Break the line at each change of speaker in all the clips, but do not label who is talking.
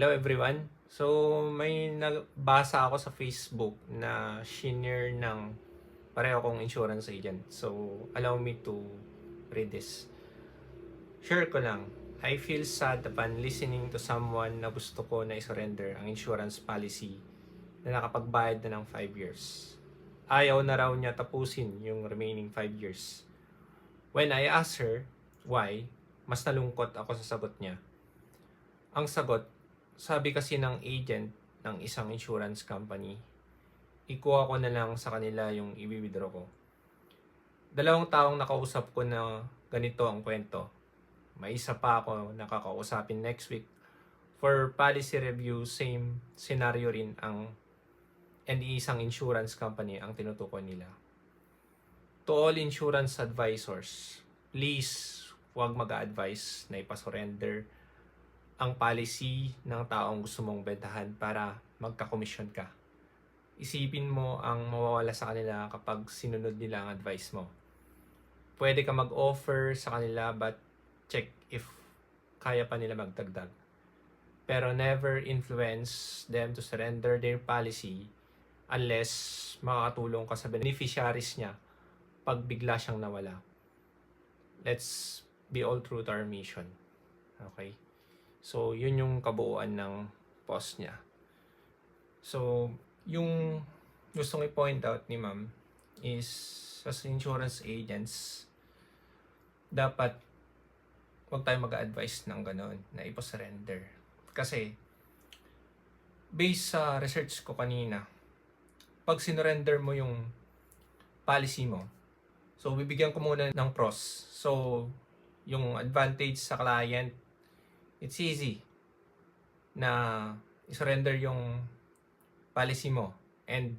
Hello everyone. So, may nabasa ako sa Facebook na shinare ng pareho kong insurance agent. So, allow me to read this. Share ko lang. I feel sad upon listening to someone na gusto ko na i-surrender ang insurance policy na nakapagbayad na ng 5 years. Ayaw na raw niya tapusin yung remaining 5 years. When I asked her why, mas nalungkot ako sa sagot niya. Ang sagot, sabi kasi ng agent ng isang insurance company, ikuha ko na lang sa kanila yung i-withdraw ko. 2 taong nakausap ko na ganito ang kwento. May isa pa ako nakakausapin next week. For policy review, same scenario rin and isang insurance company ang tinutukoy nila. To all insurance advisors, please huwag mag-a-advise na ipasurrender ang policy ng taong gusto mong bentahan para magka-commission ka. Isipin mo ang mawawala sa kanila kapag sinunod nila ang advice mo. Pwede ka mag-offer sa kanila but check if kaya pa nila magdagdag. Pero never influence them to surrender their policy unless makakatulong ka sa beneficiaries niya pag bigla siyang nawala. Let's be all true to our mission. Okay? So, yun yung kabuuan ng post niya. So, yung gustong i-point out ni ma'am is as insurance agents, dapat huwag tayo mag-advise ng gano'n na ipasurrender. Kasi, based sa research ko kanina, pag sinurrender mo yung policy mo, so bibigyan ko muna ng pros. So, yung advantage sa client, it's easy na i-surrender yung policy mo and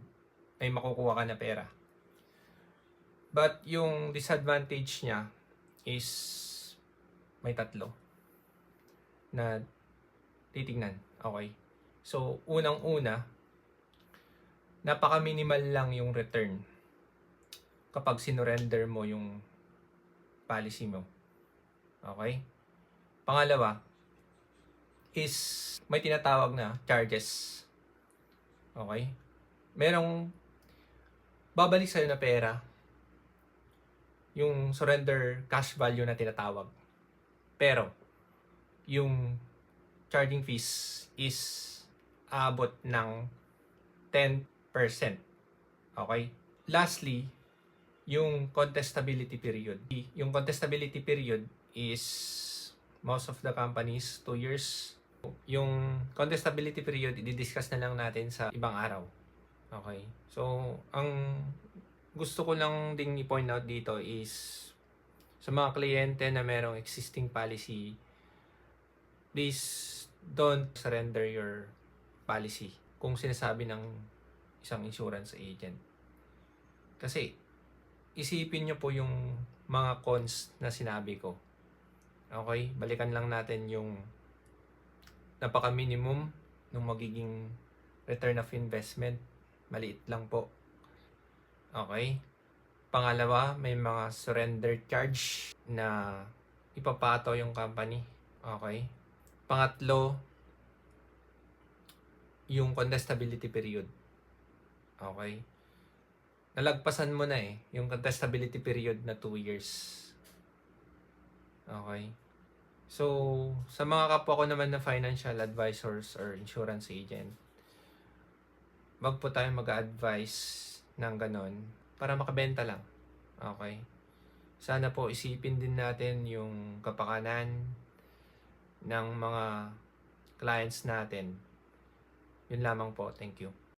may makukuha ka na pera. But yung disadvantage niya is may 3 na titignan. Okay. So, unang-una, napaka-minimal lang yung return kapag sinurrender mo yung policy mo. Okay? Pangalawa, is may tinatawag na charges. Okay? Merong babalik sa'yo na pera, yung surrender cash value na tinatawag. Pero, yung charging fees is aabot ng 10%. Okay? Lastly, yung contestability period. Yung contestability period is most of the companies 2 years. Yung contestability period, i-discuss na lang natin sa ibang araw. Okay? So, ang gusto ko lang ding i-point out dito is sa mga kliyente na merong existing policy, please don't surrender your policy kung sinasabi ng isang insurance agent. Kasi, isipin nyo po yung mga cons na sinabi ko. Okay? Balikan lang natin yung napaka-minimum ng magiging return of investment. Maliit lang po. Okay? Pangalawa, may mga surrender charge na ipapato yung company. Okay? Pangatlo, yung contestability period. Okay? Nalagpasan mo na yung contestability period na 2 years. Okay? So, sa mga kapwa ko naman na financial advisors or insurance agent, wag po tayo mag-advise ng ganon para makabenta lang. Okay? Sana po isipin din natin yung kapakanan ng mga clients natin. Yun lamang po. Thank you.